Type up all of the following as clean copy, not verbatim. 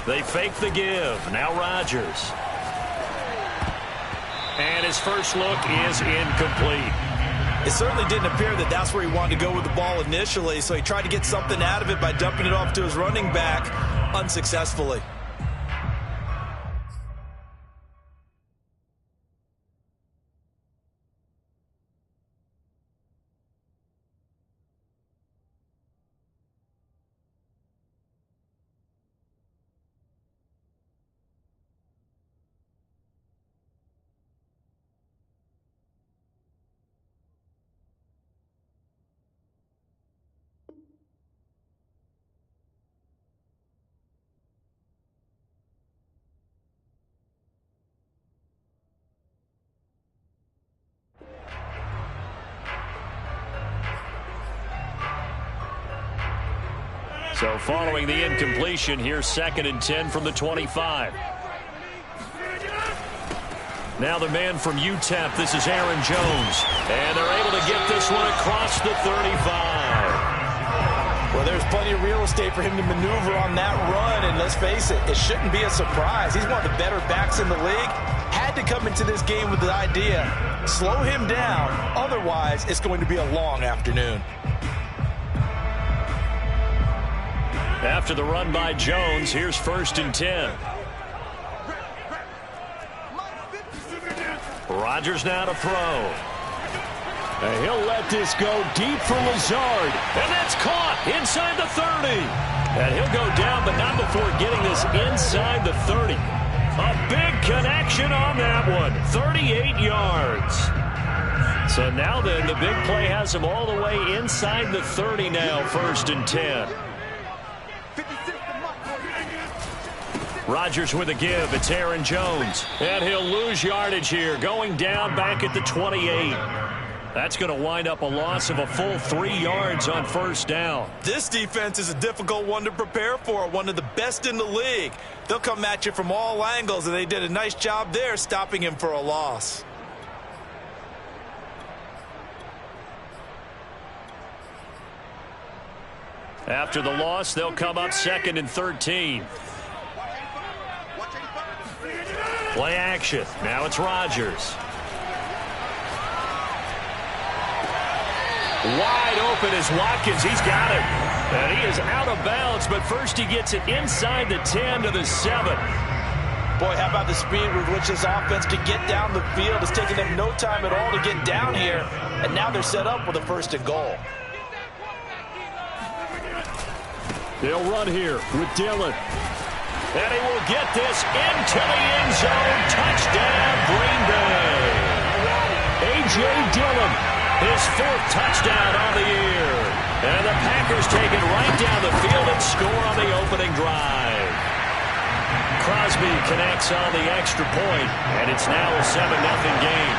They fake the give. Now Rodgers. And his first look is incomplete. It certainly didn't appear that that's where he wanted to go with the ball initially, so he tried to get something out of it by dumping it off to his running back unsuccessfully. So following the incompletion, here's 2nd and 10 from the 25. Now the man from UTEP, this is Aaron Jones. And they're able to get this one across the 35. Well, there's plenty of real estate for him to maneuver on that run, and let's face it, it shouldn't be a surprise. He's one of the better backs in the league. Had to come into this game with the idea, slow him down, otherwise it's going to be a long afternoon. After the run by Jones, here's 1st and 10. Rodgers now to throw. And he'll let this go deep for Lazard. And that's caught inside the 30. And he'll go down, but not before getting this inside the 30. A big connection on that one. 38 yards. So now then, the big play has him all the way inside the 30 now, 1st and 10. Rodgers with a give. It's Aaron Jones. And he'll lose yardage here, going down back at the 28. That's going to wind up a loss of a full 3 yards on 1st down. This defense is a difficult one to prepare for, one of the best in the league. They'll come at you from all angles, and they did a nice job there stopping him for a loss. After the loss, they'll come up 2nd and 13. Play action. Now it's Rodgers. Wide open is Watkins. He's got it. And he is out of bounds, but first he gets it inside the 10 to the 7. Boy, how about the speed with which this offense can get down the field. It's taking them no time at all to get down here. And now they're set up with a 1st and goal. They'll run here with Dillon. And he will get this into the end zone. Touchdown, Green Bay. A.J. Dillon, his 4th touchdown on the year. And the Packers take it right down the field and score on the opening drive. Crosby connects on the extra point, and it's now a 7-0 game.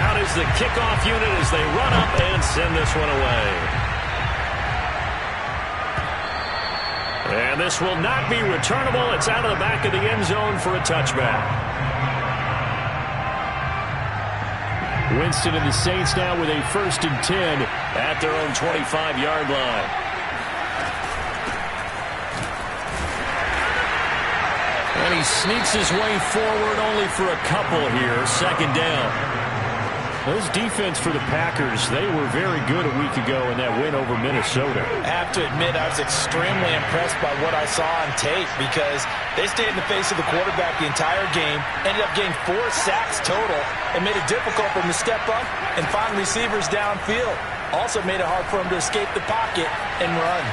Out is the kickoff unit as they run up and send this one away. And this will not be returnable. It's out of the back of the end zone for a touchback. Winston and the Saints now with a 1st and 10 at their own 25-yard line. And he sneaks his way forward only for a couple here. 2nd down. Those defense for the Packers, they were very good a week ago in that win over Minnesota. I have to admit, I was extremely impressed by what I saw on tape because they stayed in the face of the quarterback the entire game, ended up getting 4 sacks total, and made it difficult for him to step up and find receivers downfield. Also made it hard for him to escape the pocket and run.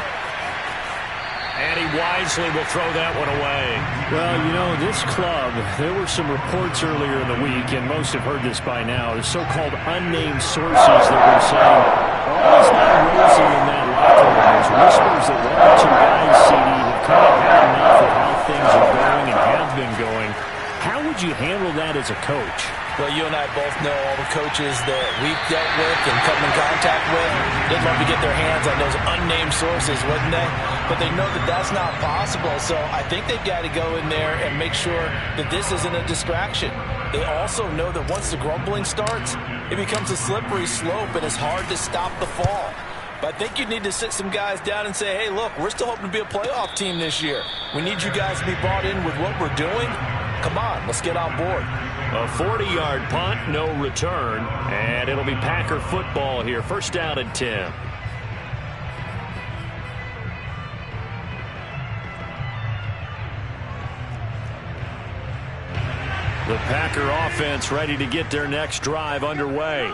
And he wisely will throw that one away. Well, you know, this club, there were some reports earlier in the week, and most have heard this by now, the so-called unnamed sources that were saying, all is not rosy in that locker room. There's whispers that one or two guys, CD, have kind of had enough of how things are going and have been going. How would you handle that as a coach? Well, you and I both know all the coaches that we've dealt with and come in contact with. They'd love to get their hands on those unnamed sources, wouldn't they? But they know that that's not possible, so I think they've got to go in there and make sure that this isn't a distraction. They also know that once the grumbling starts, it becomes a slippery slope and it's hard to stop the fall. But I think you need to sit some guys down and say, hey, look, we're still hoping to be a playoff team this year. We need you guys to be bought in with what we're doing. Come on, let's get on board. A 40-yard punt, no return, and it'll be Packer football here. First down and 10. The Packer offense ready to get their next drive underway.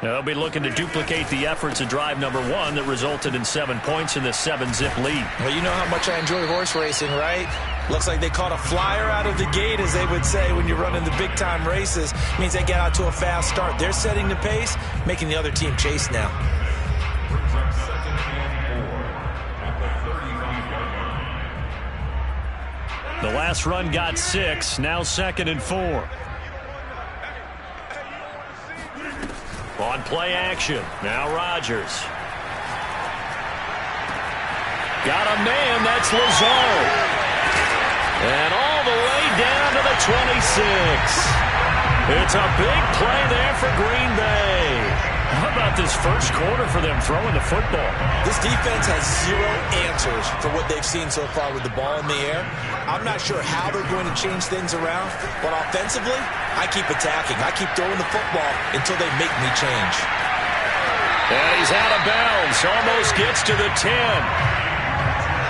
They'll be looking to duplicate the efforts of drive number 1 that resulted in 7 points in the 7-zip lead. Well, you know how much I enjoy horse racing, right? Looks like they caught a flyer out of the gate, as they would say when you're running the big-time races. Means they get out to a fast start. They're setting the pace, making the other team chase now. The last run got 6, now 2nd and 4. On play action, now Rodgers. Got a man, that's Lazard. And all the way down to the 26. It's a big play there for Green Bay. How about this first quarter for them throwing the football? This defense has 0 answers for what they've seen so far with the ball in the air. I'm not sure how they're going to change things around, but offensively, I keep attacking. I keep throwing the football until they make me change. And he's out of bounds. Almost gets to the 10.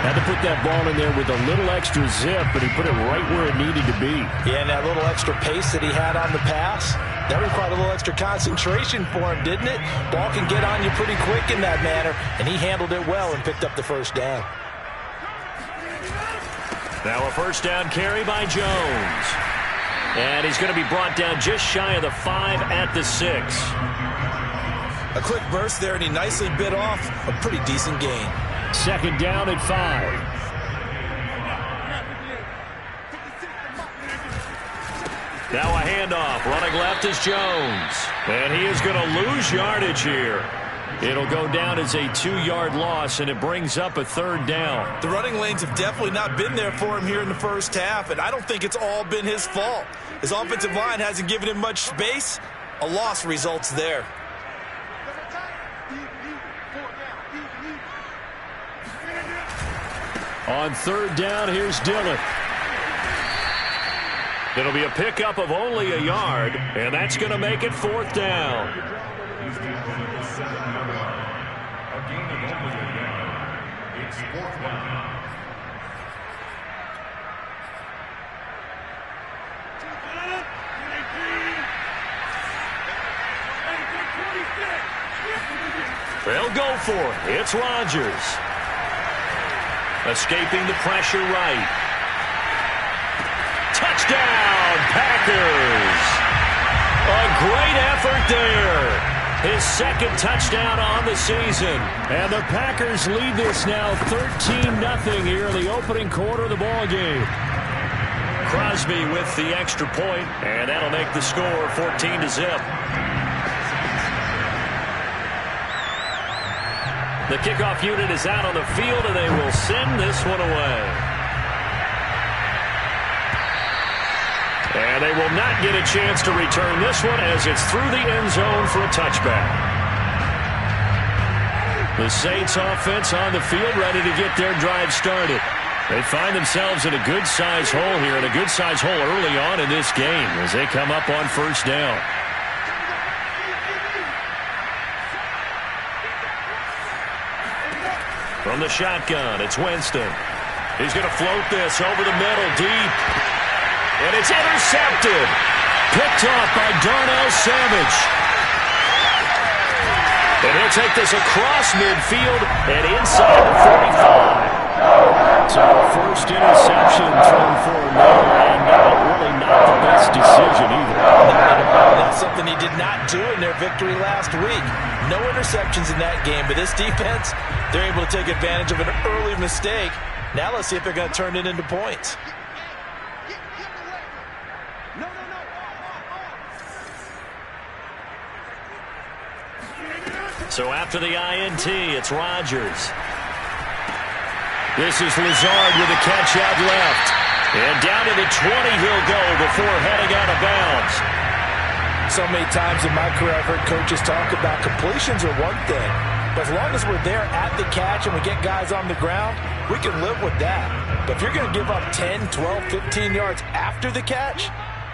Had to put that ball in there with a little extra zip, but he put it right where it needed to be. Yeah, and that little extra pace that he had on the pass, that required a little extra concentration for him, didn't it? Ball can get on you pretty quick in that manner, and he handled it well and picked up the first down. Now a first down carry by Jones. And he's going to be brought down just shy of the 5 at the 6. A quick burst there, and he nicely bit off a pretty decent gain. Second down at 5. Now a handoff. Running left is Jones. And he is going to lose yardage here. It'll go down as a 2-yard loss, and it brings up a 3rd down. The running lanes have definitely not been there for him here in the first half, and I don't think it's all been his fault. His offensive line hasn't given him much space. A loss results there. On 3rd down, here's Dillon. It'll be a pickup of only a yard, and that's going to make it 4th down. It's 4th down. They'll go for it. It's Rodgers. Escaping the pressure right. Touchdown, Packers. A great effort there. His 2nd touchdown on the season. And the Packers lead this now 13-0 here in the opening quarter of the ball game. Crosby with the extra point, and that'll make the score 14-0. The kickoff unit is out on the field, and they will send this one away. And they will not get a chance to return this one as it's through the end zone for a touchback. The Saints offense on the field ready to get their drive started. They find themselves in a good-sized hole here, and a good-sized hole early on in this game as they come up on first down. From the shotgun, it's Winston. He's going to float this over the middle, deep. And it's intercepted. Picked off by Darnell Savage. And he'll take this across midfield and inside the 45. So first interception thrown for him there, and really not the best decision either. That's something he did not do in their victory last week. No interceptions in that game, but this defense, they're able to take advantage of an early mistake. Now let's see if they're going to turn it into points. So after the INT, it's Rodgers. This is Lazard with a catch out left. And down to the 20 he'll go before heading out of bounds. So many times in my career I've heard coaches talk about completions are one thing, But as long as we're there at the catch and we get guys on the ground, we can live with that. But if you're going to give up 10, 12, 15 yards after the catch,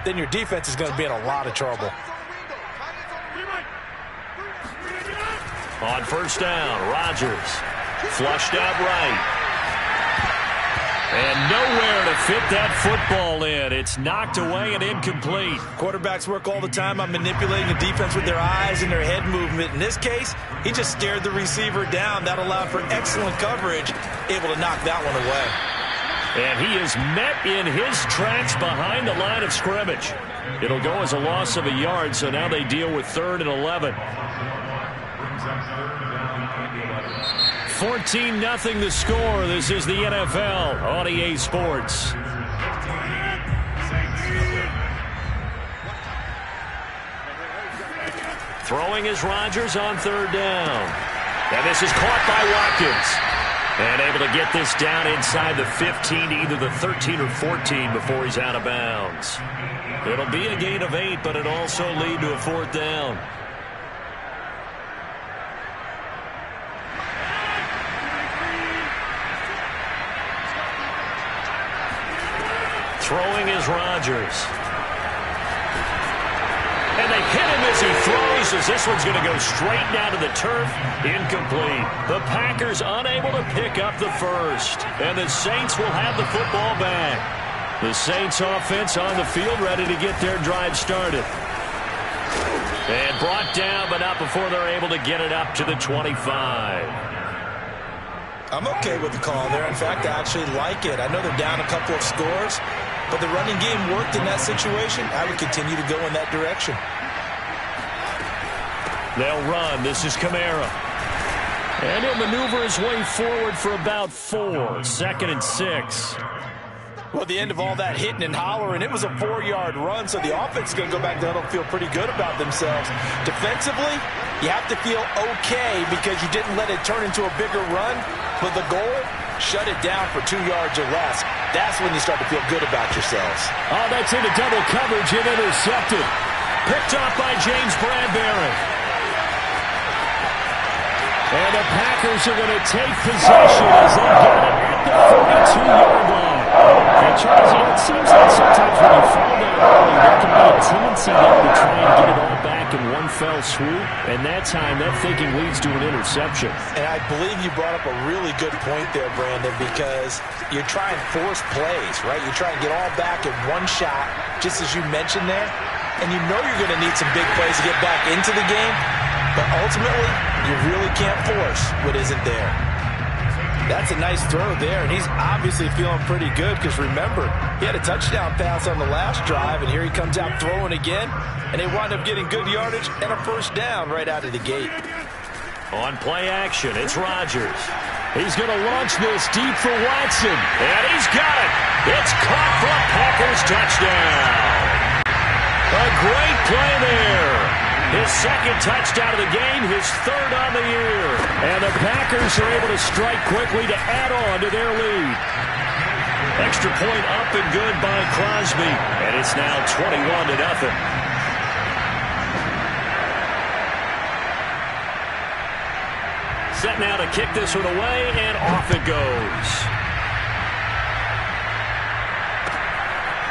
then your defense is going to be in a lot of trouble. On first down, Rodgers flushed out right. And nowhere to fit that football in. It's knocked away and incomplete. Quarterbacks work all the time on manipulating the defense with their eyes and their head movement. In this case, he just stared the receiver down. That allowed for excellent coverage, able to knock that one away. And he is met in his tracks behind the line of scrimmage. It'll go as a loss of a yard, so now they deal with 3rd and 11. 14-0 the score. This is the NFL on EA Sports. Throwing is Rodgers on 3rd down. And this is caught by Watkins. And able to get this down inside the 15, either the 13 or 14 before he's out of bounds. It'll be a gain of 8, but it'll also lead to a 4th down. Throwing is Rodgers. And they hit him as he throws, as this one's going to go straight down to the turf. Incomplete. The Packers unable to pick up the first. And the Saints will have the football back. The Saints offense on the field ready to get their drive started. And brought down, but not before they're able to get it up to the 25. I'm okay with the call there. In fact, I actually like it. I know they're down a couple of scores, but the running game worked in that situation. I would continue to go in that direction. They'll run. This is Kamara. And he'll maneuver his way forward for about 4. 2nd and 6. Well, at the end of all that hitting and hollering, it was a 4-yard run, so the offense is going to go back down and feel pretty good about themselves. Defensively, you have to feel okay because you didn't let it turn into a bigger run, but the goal, shut it down for 2 yards or less. That's when you start to feel good about yourselves. Oh, that's into double coverage and intercepted. Picked off by James Bradbury. And the Packers are going to take possession as they get it at the 42-yard line. And Charles, it seems like sometimes when you fall down early, there can be a tendency there to try and get it all back in one fell swoop. And that time, that thinking leads to an interception. And I believe you brought up a really good point there, Brandon, because you're trying to force plays, right? You're trying to get all back in one shot, just as you mentioned there. And you know you're going to need some big plays to get back into the game. But ultimately, you really can't force what isn't there. That's a nice throw there, and he's obviously feeling pretty good because, remember, he had a touchdown pass on the last drive, and here he comes out throwing again, and they wind up getting good yardage and a first down right out of the gate. On play action, it's Rodgers. He's going to launch this deep for Watson, and he's got it. It's caught for a Packers touchdown. A great play there. His 2nd touchdown of the game, his 3rd on the year. And the Packers are able to strike quickly to add on to their lead. Extra point up and good by Crosby. And it's now 21-0. Set now to kick this one away, and off it goes.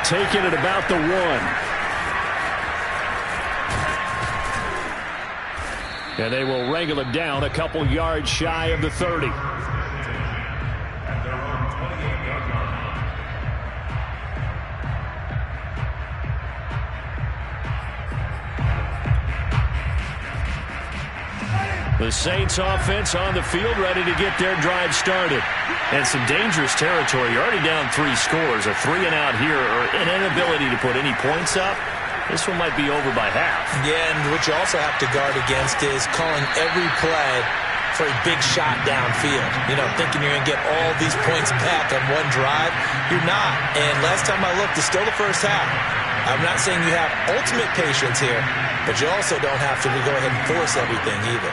Taking it about the 1. And they will wrangle it down a couple yards shy of the 30. The Saints offense on the field ready to get their drive started. And some dangerous territory. You're already down 3 scores. A 3-and-out here, or an inability to put any points up. This one might be over by half. Yeah, and what you also have to guard against is calling every play for a big shot downfield. You know, thinking you're going to get all these points back on one drive. You're not. And last time I looked, it's still the first half. I'm not saying you have ultimate patience here, but you also don't have to go ahead and force everything either.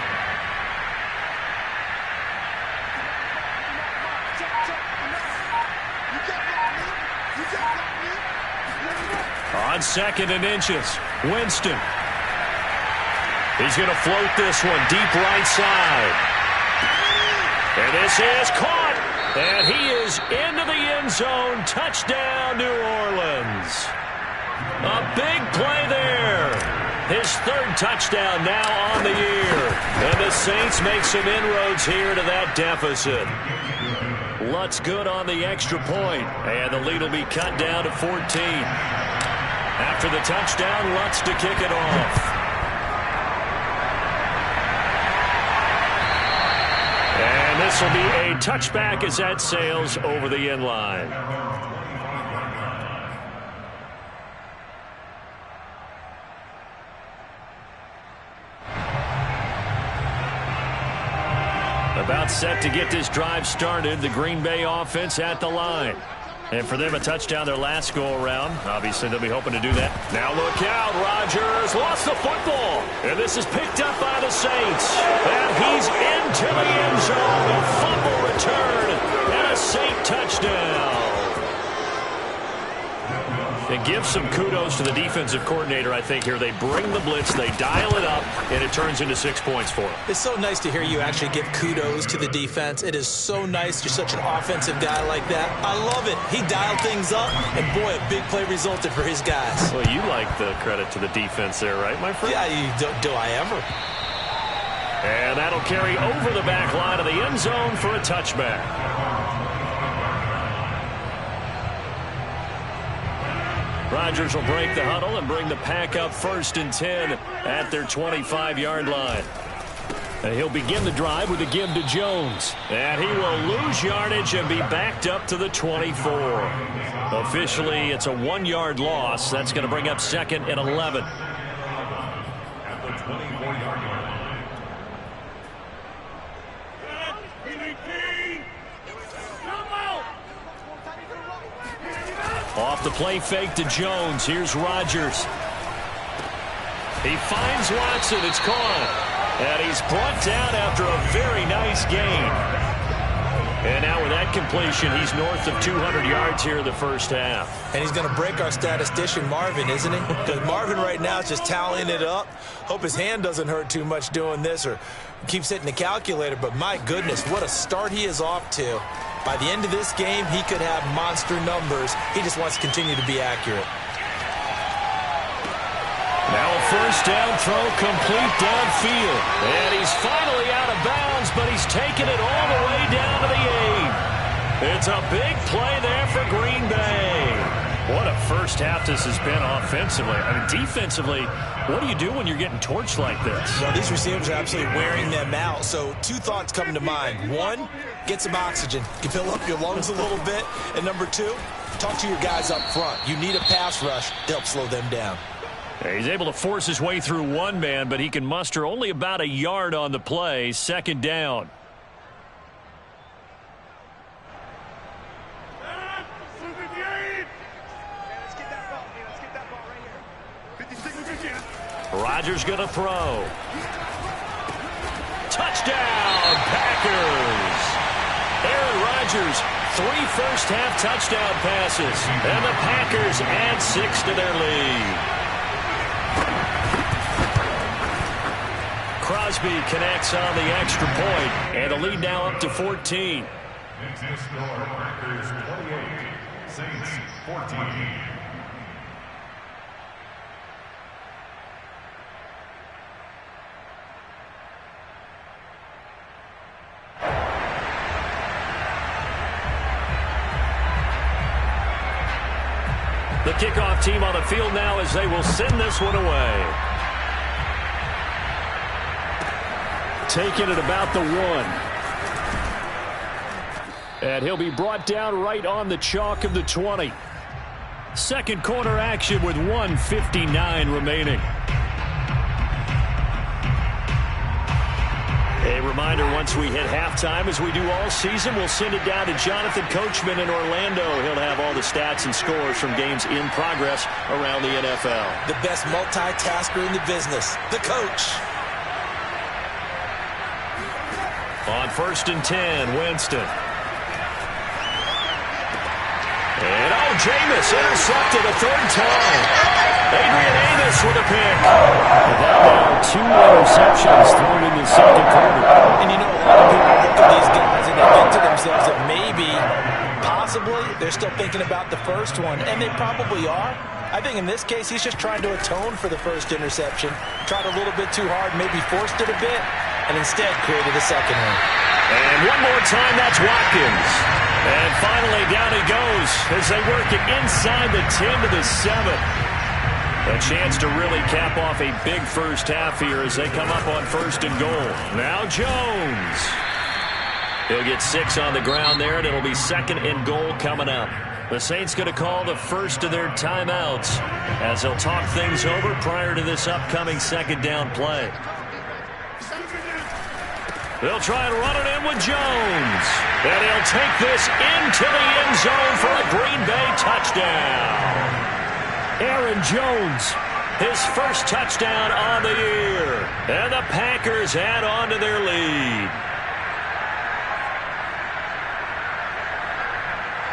On 2nd and inches, Winston. He's going to float this one deep right side. And this is caught. And he is into the end zone. Touchdown, New Orleans. A big play there. His third touchdown now on the year. And the Saints make some inroads here to that deficit. Lutz good on the extra point. And the lead will be cut down to 14. After the touchdown, Lutz to kick it off. And this will be a touchback as that sails over the end line. About set to get this drive started. The Green Bay offense at the line. And for them, a touchdown their last go-around. Obviously, they'll be hoping to do that. Now look out. Rodgers lost the football. And this is picked up by the Saints. And he's into the end zone. A fumble return. And a Saint touchdown. And give some kudos to the defensive coordinator, I think, here. They bring the blitz, they dial it up, and it turns into 6 points for them. It's so nice to hear you actually give kudos to the defense. It is so nice. You're such an offensive guy like that. I love it. He dialed things up, and boy, a big play resulted for his guys. Well, you like the credit to the defense there, right, my friend? Yeah, do I ever? And that'll carry over the back line of the end zone for a touchback. Rodgers will break the huddle and bring the pack up 1st and 10 at their 25-yard line. And he'll begin the drive with a give to Jones. And he will lose yardage and be backed up to the 24. Officially, it's a 1-yard loss. That's going to bring up 2nd and 11. At the 24-yard line. Off the play fake to Jones. Here's Rodgers. He finds Watson. It's caught. And he's brought down after a very nice gain. And now with that completion, he's north of 200 yards here in the first half. And he's going to break our statistician, Marvin, isn't he? Because Marvin right now is just tallying it up. Hope his hand doesn't hurt too much doing this or keeps hitting the calculator. But my goodness, what a start he is off to. By the end of this game, he could have monster numbers. He just wants to continue to be accurate. Now a first down throw complete downfield. And he's finally out of bounds, but he's taken it all the way down to the 8. It's a big play there for Green Bay. What a first half this has been offensively. I mean, defensively, what do you do when you're getting torched like this? Well, these receivers are absolutely wearing them out. So 2 thoughts come to mind. 1, get some oxygen. You can fill up your lungs a little bit. And number 2, talk to your guys up front. You need a pass rush to help slow them down. He's able to force his way through one man, but he can muster only about a yard on the play. 2nd down. Rodgers going to throw. Touchdown, Packers. Aaron Rodgers, 3 first-half touchdown passes. And the Packers add 6 to their lead. Crosby connects on the extra point, and the lead now up to 14. Next is score, Packers 28, Saints 14. The kickoff team on the field now as they will send this one away. Taking it about the 1. And he'll be brought down right on the chalk of the 20. Second quarter action with 1:59 remaining. A reminder, once we hit halftime, as we do all season, we'll send it down to Jonathan Coachman in Orlando. He'll have all the stats and scores from games in progress around the NFL. The best multitasker in the business, the coach. On 1st and 10, Winston. And Jameis intercepted a 3rd time. Adrian Amos with a pick. And now 2 interceptions thrown in the second quarter. And you know, a lot of people look at these guys and they think to themselves that maybe, possibly, they're still thinking about the first one, and they probably are. I think in this case, he's just trying to atone for the first interception, tried a little bit too hard, maybe forced it a bit, and instead created a second one. And one more time, that's Watkins. And finally, down he goes as they work it inside the 10 to the 7. A chance to really cap off a big first half here as they come up on 1st and goal. Now Jones. He'll get 6 on the ground there, and it'll be 2nd and goal coming up. The Saints going to call the first of their timeouts as they'll talk things over prior to this upcoming 2nd down play. They'll try and run it in with Jones. And he'll take this into the end zone for a Green Bay touchdown. Aaron Jones, his first touchdown on the year. And the Packers add on to their lead.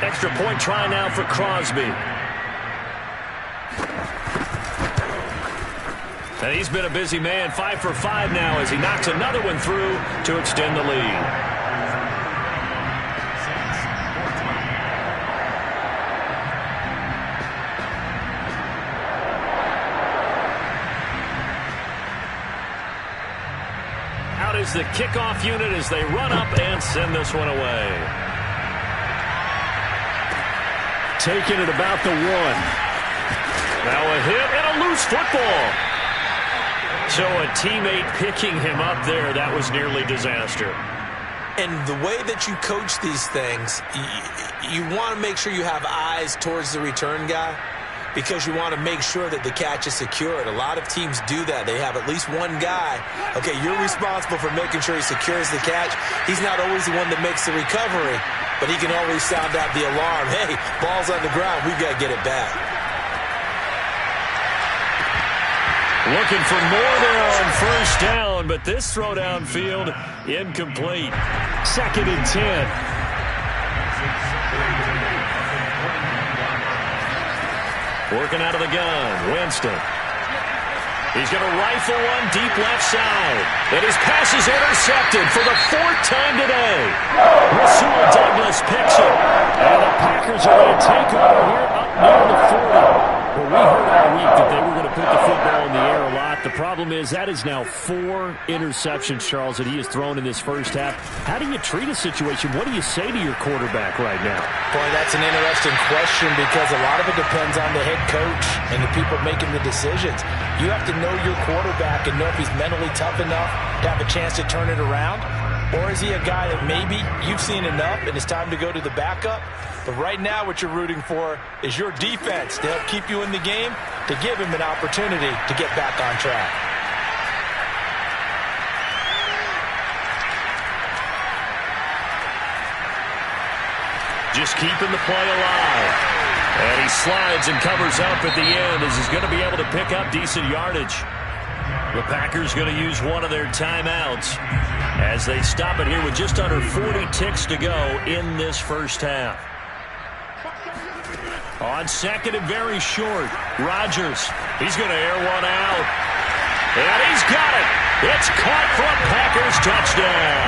Extra point try now for Crosby. And he's been a busy man, 5 for 5 now as he knocks another one through to extend the lead. Out is the kickoff unit as they run up and send this one away. Taking it about the 1. Now a hit and a loose football. So a teammate picking him up there, that was nearly disaster. And the way that you coach these things, you want to make sure you have eyes towards the return guy because you want to make sure that the catch is secured. A lot of teams do that. They have at least one guy. Okay, you're responsible for making sure he secures the catch. He's not always the one that makes the recovery, but he can always sound out the alarm. Hey, ball's on the ground. We've got to get it back. Looking for more there on 1st down, but this throw downfield incomplete. 2nd and 10. Working out of the gun, Winston. He's going to rifle one deep left side. And his pass is intercepted for the 4th time today. Rasul Douglas picks it. And the Packers are going to take over here up near the 40. Well, we heard all week that they were going to put the football in the air a lot. The problem is that is now 4 interceptions, Charles, that he has thrown in this first half. How do you treat a situation? What do you say to your quarterback right now? Boy, that's an interesting question because a lot of it depends on the head coach and the people making the decisions. You have to know your quarterback and know if he's mentally tough enough to have a chance to turn it around. Or is he a guy that maybe you've seen enough and it's time to go to the backup? But right now what you're rooting for is your defense to help keep you in the game, to give him an opportunity to get back on track. Just keeping the play alive. And he slides and covers up at the end as he's going to be able to pick up decent yardage. The Packers going to use one of their timeouts as they stop it here with just under 40 ticks to go in this first half. On 2nd and very short, Rodgers. He's going to air one out. And he's got it. It's caught for a Packers touchdown.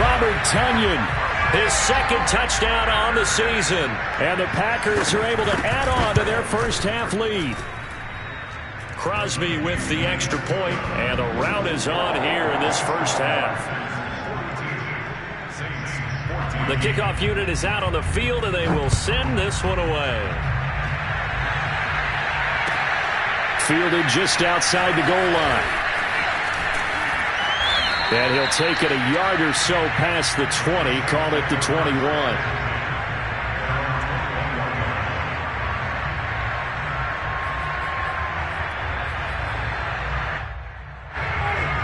Robert Tonyan, his 2nd touchdown on the season. And the Packers are able to add on to their first half lead. Crosby with the extra point, and the rout is on here in this first half. The kickoff unit is out on the field, and they will send this one away. Fielded just outside the goal line. And he'll take it a yard or so past the 20, call it the 21.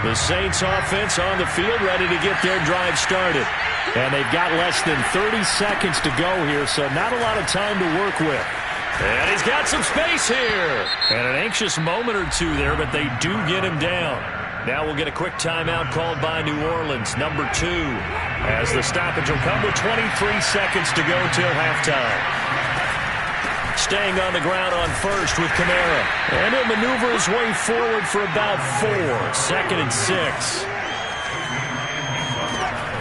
The Saints offense on the field ready to get their drive started. And they've got less than 30 seconds to go here, so not a lot of time to work with. And he's got some space here. And an anxious moment or two there, but they do get him down. Now we'll get a quick timeout called by New Orleans, number 2, as the stoppage will come with 23 seconds to go till halftime. Staying on the ground on first with Kamara. And he'll maneuver his way forward for about 4. 2nd and 6.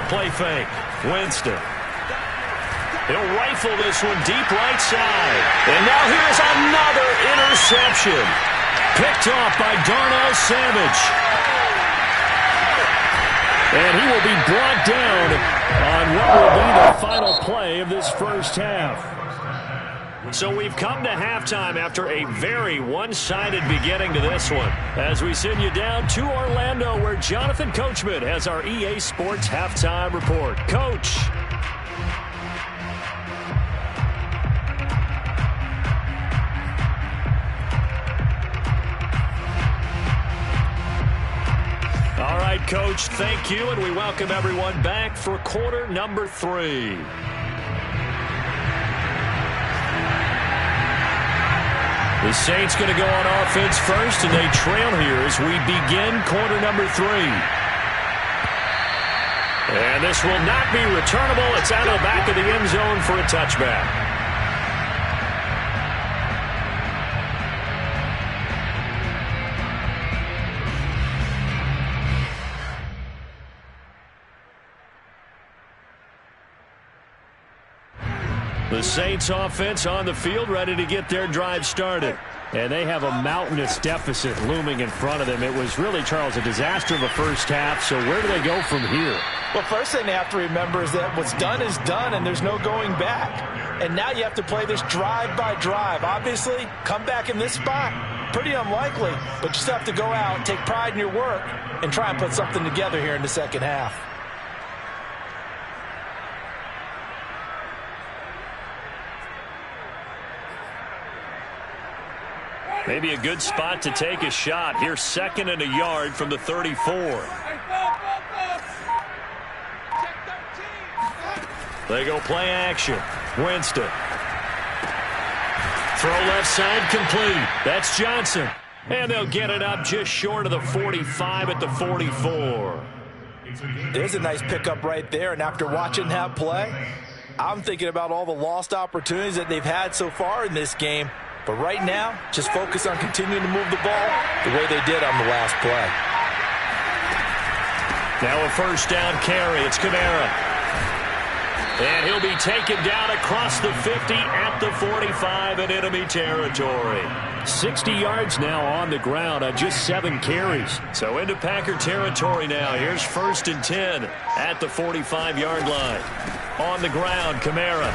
Play fake. Winston. He'll rifle this one deep right side. And now here's another interception. Picked off by Darnell Savage. And he will be brought down on what will be the final play of this first half. So we've come to halftime after a very one-sided beginning to this one. As we send you down to Orlando, where Jonathan Coachman has our EA Sports Halftime Report. Coach. All right, Coach, thank you, and we welcome everyone back for quarter number 3. The Saints going to go on offense first, and they trail here as we begin quarter number 3. And this will not be returnable. It's out of the back of the end zone for a touchback. The Saints offense on the field, ready to get their drive started. And they have a mountainous deficit looming in front of them. It was really, Charles, a disaster of a first half. So where do they go from here? Well, first thing they have to remember is that what's done is done, and there's no going back. And now you have to play this drive by drive. Obviously, come back in this spot, pretty unlikely. But you just have to go out and take pride in your work and try and put something together here in the second half. Maybe a good spot to take a shot. Here's 2nd and a yard from the 34. They go play action. Winston. Throw left side complete. That's Johnson. And they'll get it up just short of the 45 at the 44. There's a nice pickup right there. And after watching that play, I'm thinking about all the lost opportunities that they've had so far in this game. But right now, just focus on continuing to move the ball the way they did on the last play. Now a first down carry. It's Kamara. And he'll be taken down across the 50 at the 45 in enemy territory. 60 yards now on the ground on just 7 carries. So into Packer territory now. Here's 1st and 10 at the 45-yard line. On the ground, Kamara.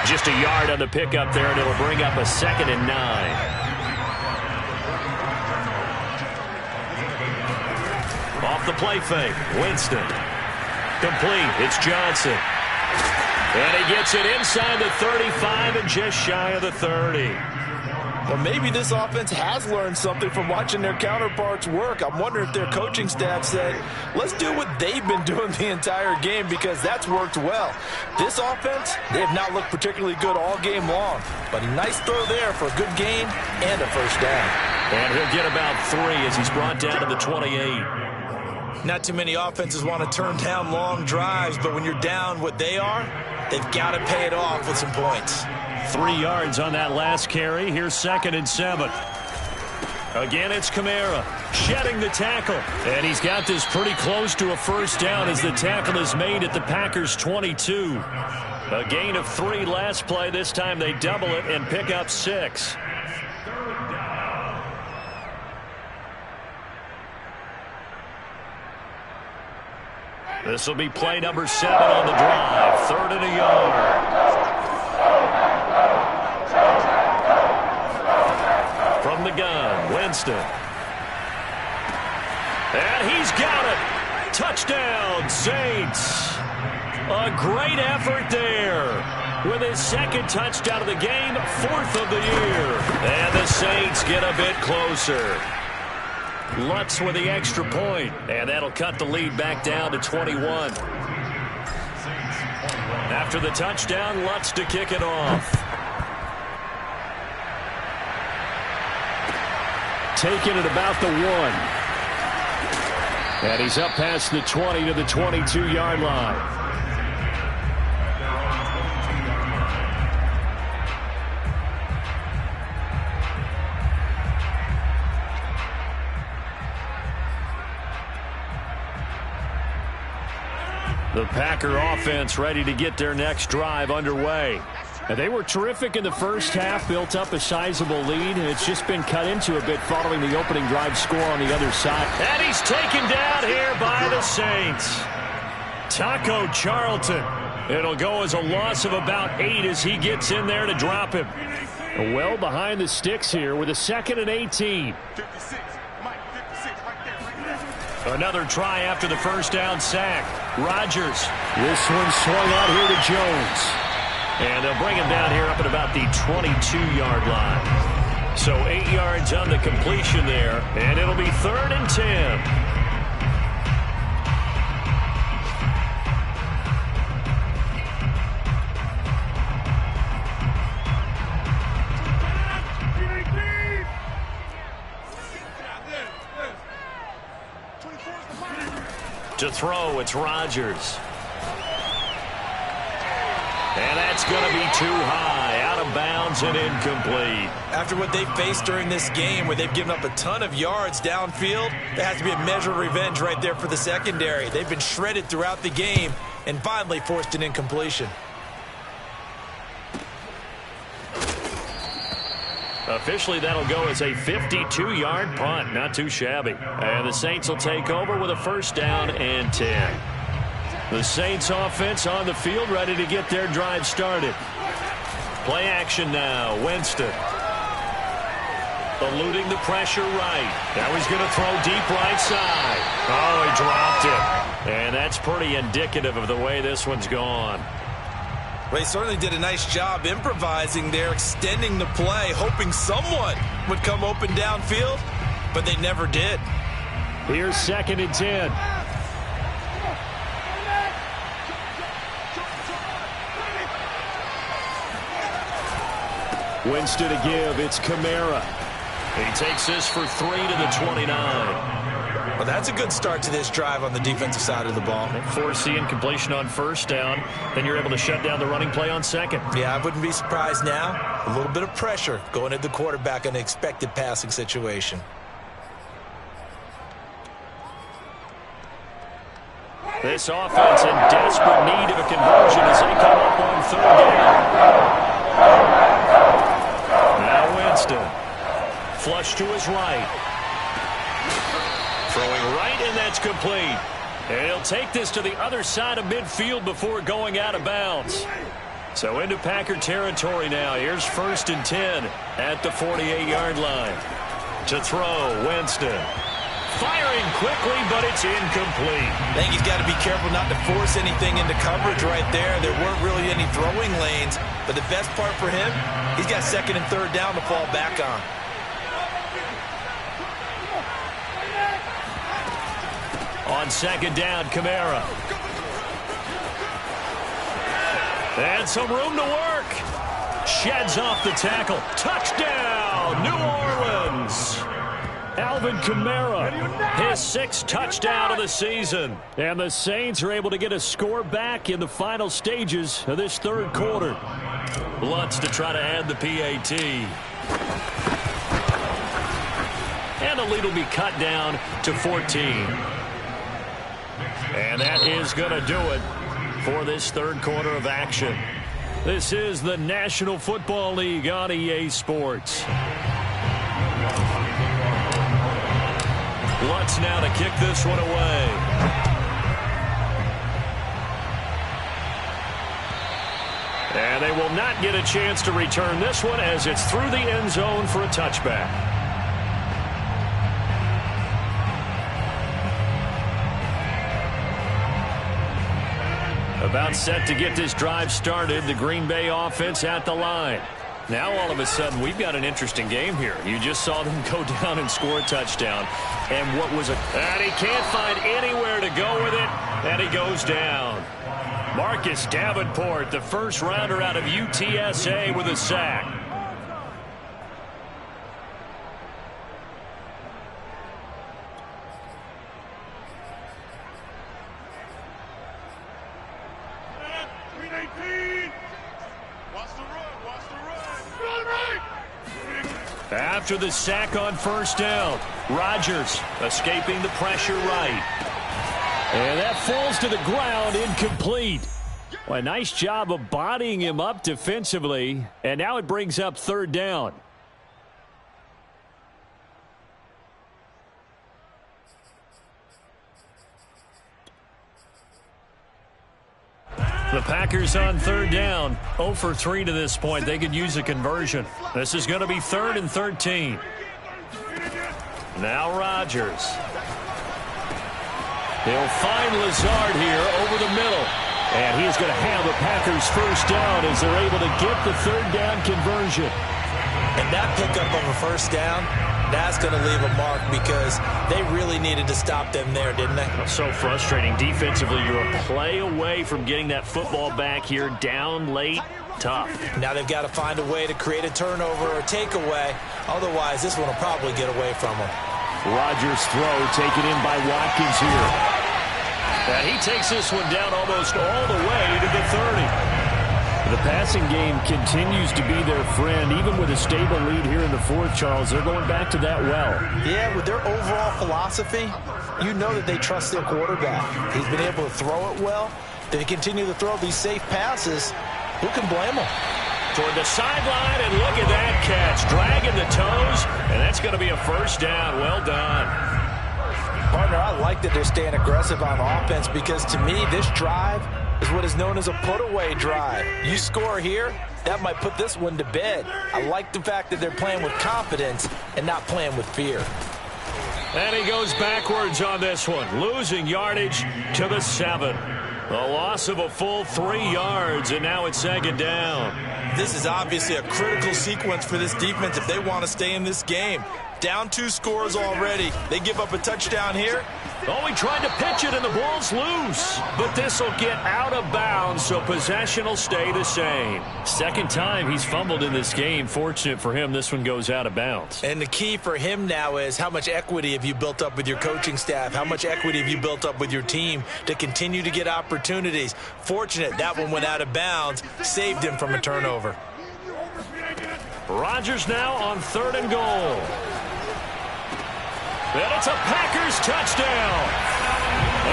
Just a yard on the pickup there, and it'll bring up a 2nd and 9. Off the play fake, Winston. Complete, it's Johnson. And he gets it inside the 35 and just shy of the 30. Well, maybe this offense has learned something from watching their counterparts work. I'm wondering if their coaching staff said, let's do what they've been doing the entire game, because that's worked well. This offense, they have not looked particularly good all game long. But a nice throw there for a good gain and a first down. And he'll get about 3 as he's brought down to the 28. Not too many offenses want to turn down long drives, but when you're down what they are, they've got to pay it off with some points. 3 yards on that last carry. Here's 2nd and 7. Again, it's Kamara shedding the tackle. And he's got this pretty close to a first down as the tackle is made at the Packers' 22. A gain of 3 last play. This time they double it and pick up 6. This will be play number 7 on the drive. 3rd and a yard. From the gun, Winston. And he's got it. Touchdown, Saints. A great effort there. With his 2nd touchdown of the game, 4th of the year. And the Saints get a bit closer. Lutz with the extra point, and that'll cut the lead back down to 21. After the touchdown, Lutz to kick it off. Taking it about the 1. And he's up past the 20 to the 22-yard line. The Packer offense ready to get their next drive underway. And they were terrific in the first half, built up a sizable lead, and it's just been cut into a bit following the opening drive score on the other side. And he's taken down here by the Saints. Taco Charlton. It'll go as a loss of about 8 as he gets in there to drop him. Well behind the sticks here with a 2nd and 18. 56, Mike, 56, right there. Another try after the first down sack. Rodgers. This one swung out here to Jones. And they'll bring him down here up at about the 22-yard line. So 8 yards on the completion there, and it'll be 3rd and 10. To throw, it's Rodgers. And that's going to be too high, out of bounds and incomplete. After what they faced during this game where they've given up a ton of yards downfield, there has to be a measure of revenge right there for the secondary. They've been shredded throughout the game and finally forced an incompletion. Officially, that'll go as a 52-yard punt. Not too shabby. And the Saints will take over with a 1st down and 10. The Saints offense on the field ready to get their drive started. Play action now. Winston. Eluding the pressure right. Now he's going to throw deep right side. Oh, he dropped it. And that's pretty indicative of the way this one's gone. Well, he certainly did a nice job improvising there, extending the play, hoping someone would come open downfield, but they never did. Here's 2nd and 10. Winston to give. It's Kamara. He takes this for 3 to the 29. Well, that's a good start to this drive on the defensive side of the ball. Force the incompletion on 1st down. Then you're able to shut down the running play on 2nd. Yeah, I wouldn't be surprised now. A little bit of pressure going at the quarterback in an expected passing situation. This offense in desperate need of a conversion as they come up on 3rd down. Now Winston. Flush to his right. Throwing right, and that's complete. And he'll take this to the other side of midfield before going out of bounds. So into Packer territory now. Here's 1st and 10 at the 48-yard line. To throw, Winston. Firing quickly, but it's incomplete. I think he's got to be careful not to force anything into coverage right there. There weren't really any throwing lanes. But the best part for him, he's got 2nd and 3rd down to fall back on. On 2nd down, Kamara. And some room to work. Sheds off the tackle. Touchdown, New Orleans. Alvin Kamara, his 6th touchdown of the season. And the Saints are able to get a score back in the final stages of this 3rd quarter. Lutz to try to add the PAT. And the lead will be cut down to 14. And that is going to do it for this 3rd quarter of action. This is the National Football League on EA Sports. Lutz now to kick this one away. And they will not get a chance to return this one as it's through the end zone for a touchback. About set to get this drive started. The Green Bay offense at the line. Now all of a sudden we've got an interesting game here. You just saw them go down and score a touchdown. And what was and he can't find anywhere to go with it. And he goes down. Marcus Davenport, the 1st rounder out of UTSA, with a sack. After the sack on 1st down, Rodgers escaping the pressure right. And that falls to the ground, incomplete. Well, a nice job of bodying him up defensively. And now it brings up third down. The Packers on third down. 0 for 3 to this point. They could use a conversion. This is going to be 3rd and 13. Now Rodgers. He'll find Lazard here over the middle. And he is going to have the Packers first down as they're able to get the third down conversion. And that pickup of a first down, that's going to leave a mark because they really needed to stop them there, didn't they? So frustrating. Defensively, you're a play away from getting that football back here down late. Tough. Now they've got to find a way to create a turnover or takeaway. Otherwise, this one will probably get away from them. Rodgers' throw taken in by Watkins here. And he takes this one down almost all the way to the 30. The passing game continues to be their friend. Even with a stable lead here in the fourth, Charles, they're going back to that well. Yeah, with their overall philosophy, you know that they trust their quarterback. He's been able to throw it well. They continue to throw these safe passes. Who can blame them? Toward the sideline, and look at that catch. Dragging the toes, and that's going to be a first down. Well done. Partner, I like that they're staying aggressive on offense because, to me, this drive is what is known as a put-away drive. You score here, that might put this one to bed. I like the fact that they're playing with confidence and not playing with fear. And he goes backwards on this one, losing yardage to the 7. A loss of a full 3 yards, and now it's 2nd down. This is obviously a critical sequence for this defense if they want to stay in this game. Down 2 scores already. They give up a touchdown here. Oh, he tried to pitch it, and the ball's loose. But this will get out of bounds, so possession will stay the same. Second time he's fumbled in this game. Fortunate for him, this one goes out of bounds. And the key for him now is how much equity have you built up with your coaching staff? How much equity have you built up with your team to continue to get opportunities? Fortunate that one went out of bounds, saved him from a turnover. Rodgers now on 3rd and goal. And it's a Packers touchdown.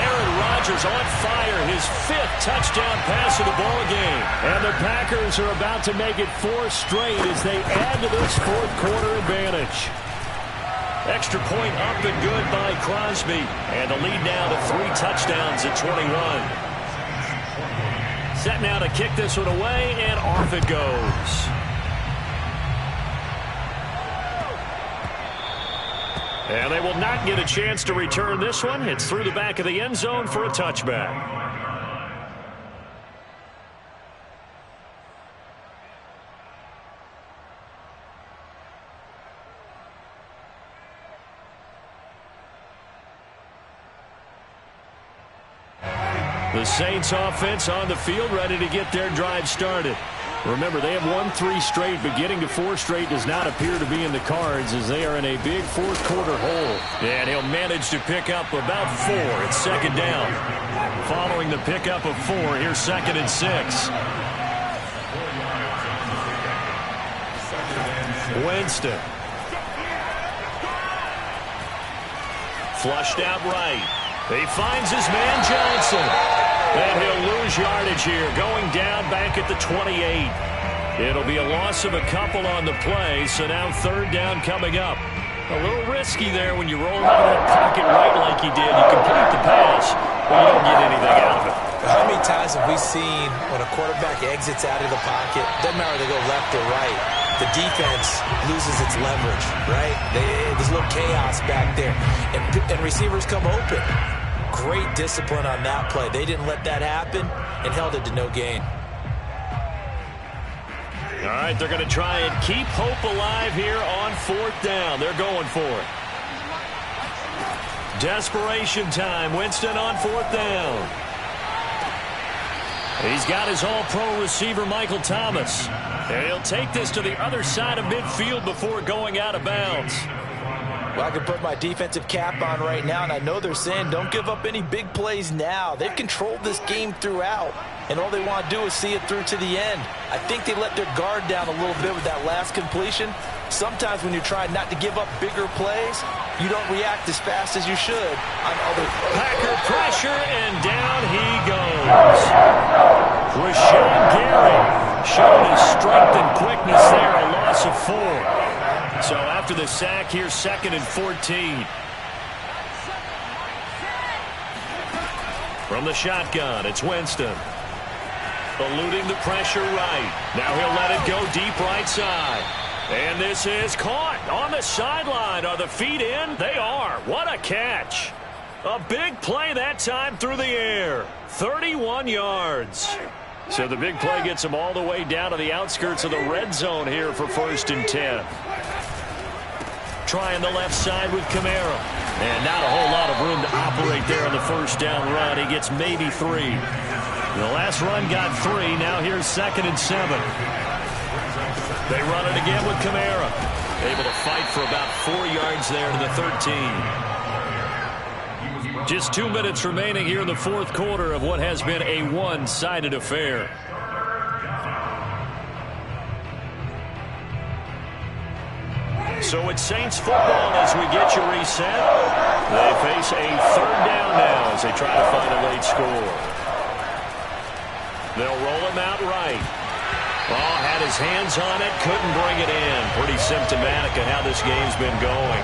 Aaron Rodgers on fire, his 5th touchdown pass of the ball game. And the Packers are about to make it 4 straight as they add to this fourth quarter advantage. Extra point up and good by Crosby. And the lead now to 3 touchdowns at 21. Set now to kick this one away, and off it goes. And they will not get a chance to return this one. It's through the back of the end zone for a touchback. The Saints offense on the field, ready to get their drive started. Remember, they have won 3 straight, but getting to 4 straight does not appear to be in the cards as they are in a big fourth quarter hole. And he'll manage to pick up about 4. It's 2nd down. Following the pickup of 4, here's 2nd and 6. Winston. Flushed out right. He finds his man Johnson. And he'll lose yardage here, going down back at the 28. It'll be a loss of a couple on the play, so now 3rd down coming up. A little risky there when you roll out of that pocket right like he did. You complete the pass, but you don't get anything out of it. How many times have we seen when a quarterback exits out of the pocket, doesn't matter if they go left or right, the defense loses its leverage, right? There's a little chaos back there, and receivers come open. Great discipline on that play. They didn't let that happen and held it to no gain. All right, they're going to try and keep hope alive here on 4th down. They're going for it. Desperation time. Winston on 4th down. He's got his all-pro receiver, Michael Thomas. And he'll take this to the other side of midfield before going out of bounds. Well, I can put my defensive cap on right now, and I know they're saying don't give up any big plays now. They've controlled this game throughout, and all they want to do is see it through to the end. I think they let their guard down a little bit with that last completion, Sometimes when you're trying not to give up bigger plays, you don't react as fast as you should on other plays. Packer pressure, and down he goes. Rashawn Gary showing his strength and quickness there, a loss of 4. So after the sack, here's 2nd and 14. From the shotgun, it's Winston. Eluding the pressure right. Now he'll let it go deep right side. And this is caught on the sideline. Are the feet in? They are. What a catch. A big play that time through the air. 31 yards. So the big play gets him all the way down to the outskirts of the red zone here for 1st and 10. Trying the left side with Kamara. And not a whole lot of room to operate there on the 1st down run. He gets maybe 3. The last run got 3. Now here's 2nd and 7. They run it again with Kamara. Able to fight for about 4 yards there to the 13. Just 2 minutes remaining here in the 4th quarter of what has been a one-sided affair. So it's Saints football as we get you reset. They face a 3rd down now as they try to find a late score. They'll roll him out right. Oh, had his hands on it, couldn't bring it in. Pretty symptomatic of how this game's been going.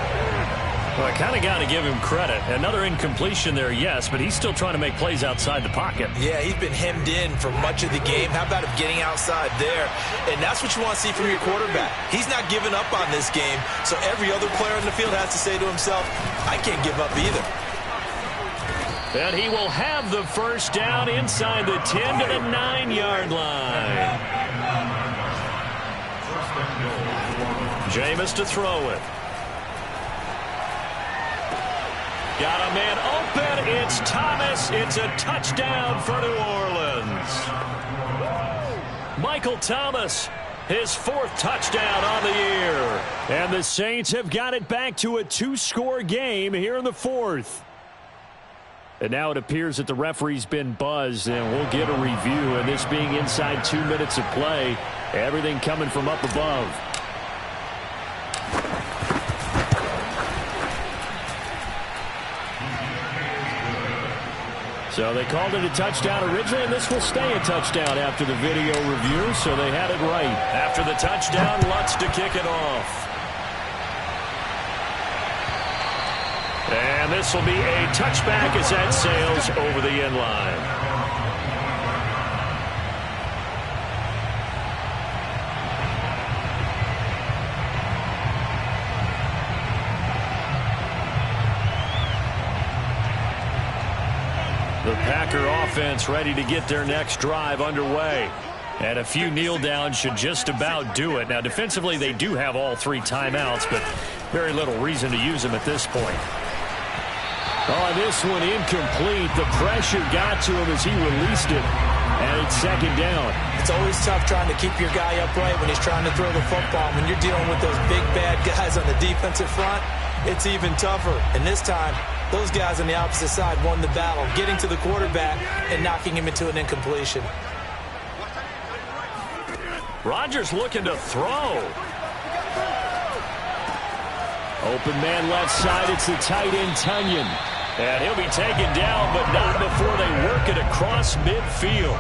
Well, I kind of got to give him credit. Another incompletion there, yes, but he's still trying to make plays outside the pocket. Yeah, he's been hemmed in for much of the game. How about him getting outside there? And that's what you want to see from your quarterback. He's not giving up on this game, so every other player in the field has to say to himself, I can't give up either. And he will have the 1st down inside the 10 to the 9-yard line. Jameis to throw it. Got a man open. It's Thomas. It's a touchdown for New Orleans. Michael Thomas, his 4th touchdown on the year. And the Saints have got it back to a 2-score game here in the 4th. And now it appears that the referee's been buzzed, and we'll get a review. And this being inside 2 minutes of play, everything coming from up above. So they called it a touchdown originally, and this will stay a touchdown after the video review, so they had it right. After the touchdown, Lutz to kick it off. And this will be a touchback as that sails over the end line. The Packer offense ready to get their next drive underway. And a few kneel downs should just about do it. Now, defensively, they do have all 3 timeouts, but very little reason to use them at this point. Oh, this one incomplete. The pressure got to him as he released it. And it's 2nd down. It's always tough trying to keep your guy upright when he's trying to throw the football. When you're dealing with those big, bad guys on the defensive front, it's even tougher. And this time, those guys on the opposite side won the battle, getting to the quarterback and knocking him into an incompletion. Rodgers looking to throw. Open man left side. It's the tight end, Tunyon. And he'll be taken down, but not before they work it across midfield.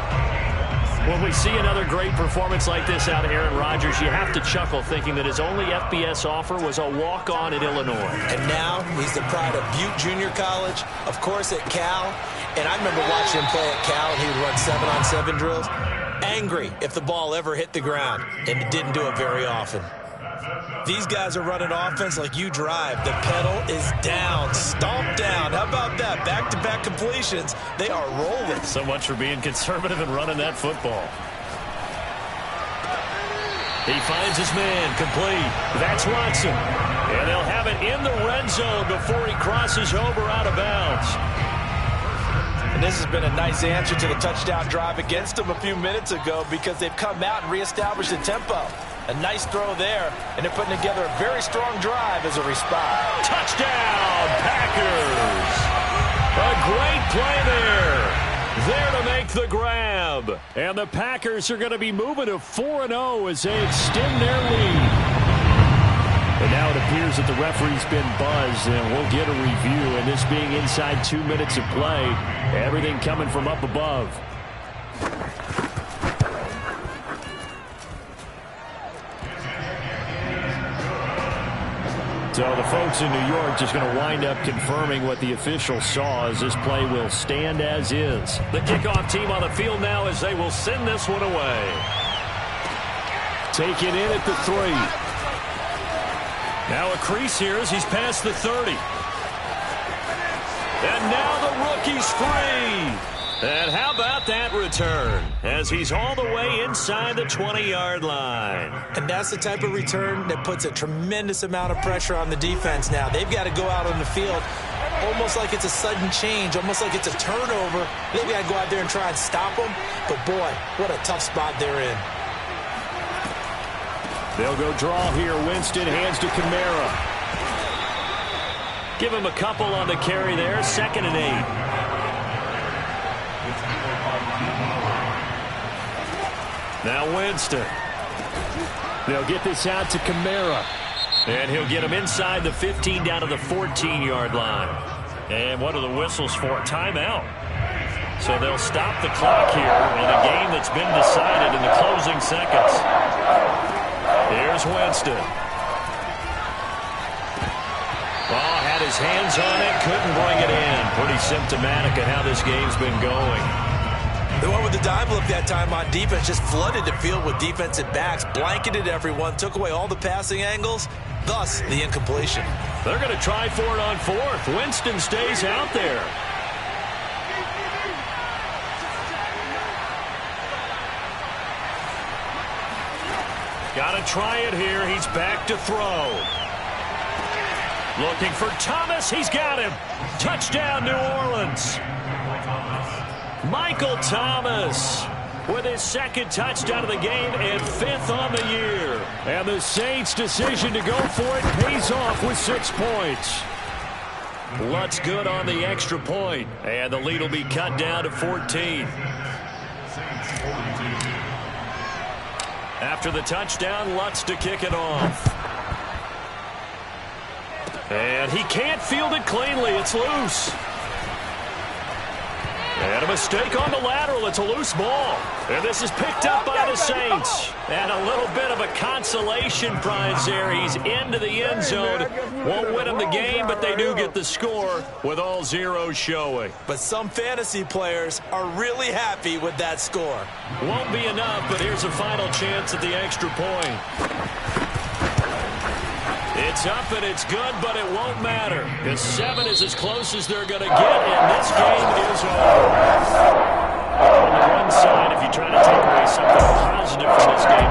When we see another great performance like this out of Aaron Rodgers, you have to chuckle thinking that his only FBS offer was a walk-on at Illinois. And now he's the pride of Butte Junior College, of course at Cal. And I remember watching him play at Cal, and he would run 7-on-7 drills. Angry if the ball ever hit the ground, and it didn't do it very often. These guys are running offense like you drive. The pedal is down, stomped down. How about that? Back-to-back completions. They are rolling. So much for being conservative and running that football. He finds his man, complete. That's Watson. And they'll have it in the red zone before he crosses over out of bounds. And this has been a nice answer to the touchdown drive against them a few minutes ago because they've come out and reestablished the tempo. A nice throw there, and they're putting together a very strong drive as a response. Touchdown, Packers! A great play there. There to make the grab. And the Packers are going to be moving to 4-0 as they extend their lead. And now it appears that the referee's been buzzed, and we'll get a review. And this being inside 2 minutes of play, everything coming from up above. So the folks in New York just going to wind up confirming what the official saw, as this play will stand as is. The kickoff team on the field now as they will send this one away. Taken in at the 3. Now a crease here as he's past the 30. And now the rookie's free. And how about that return as he's all the way inside the 20-yard line. And that's the type of return that puts a tremendous amount of pressure on the defense now. They've got to go out on the field almost like it's a sudden change, almost like it's a turnover. They've got to go out there and try and stop them. But, boy, what a tough spot they're in. They'll go draw here. Winston hands to Kamara. Give him a couple on the carry there. 2nd and 8. Now Winston. They'll get this out to Kamara. And he'll get him inside the 15 down to the 14-yard line. And what are the whistles for? Timeout. So they'll stop the clock here in a game that's been decided in the closing seconds. Here's Winston. Oh, had his hands on it, couldn't bring it in. Pretty symptomatic of how this game's been going. They went with the dime look that time on defense, just flooded the field with defensive backs, blanketed everyone, took away all the passing angles, thus the incompletion. They're going to try for it on 4th. Winston stays out there. Got to try it here. He's back to throw. Looking for Thomas. He's got him. Touchdown, New Orleans. Michael Thomas with his 2nd touchdown of the game and 5th on the year. And the Saints' decision to go for it pays off with 6 points. Lutz good on the extra point. And the lead will be cut down to 14. After the touchdown, Lutz to kick it off. And he can't field it cleanly. It's loose. And a mistake on the lateral. It's a loose ball. And this is picked up by the Saints. And a little bit of a consolation prize there. He's into the end zone. Won't win him the game, but they do get the score with all zeros showing. But some fantasy players are really happy with that score. Won't be enough, but here's a final chance at the extra point. It's up and it's good, but it won't matter. Because 7 is as close as they're going to get, and this game is over. On the one side, if you try to take away something positive from this game,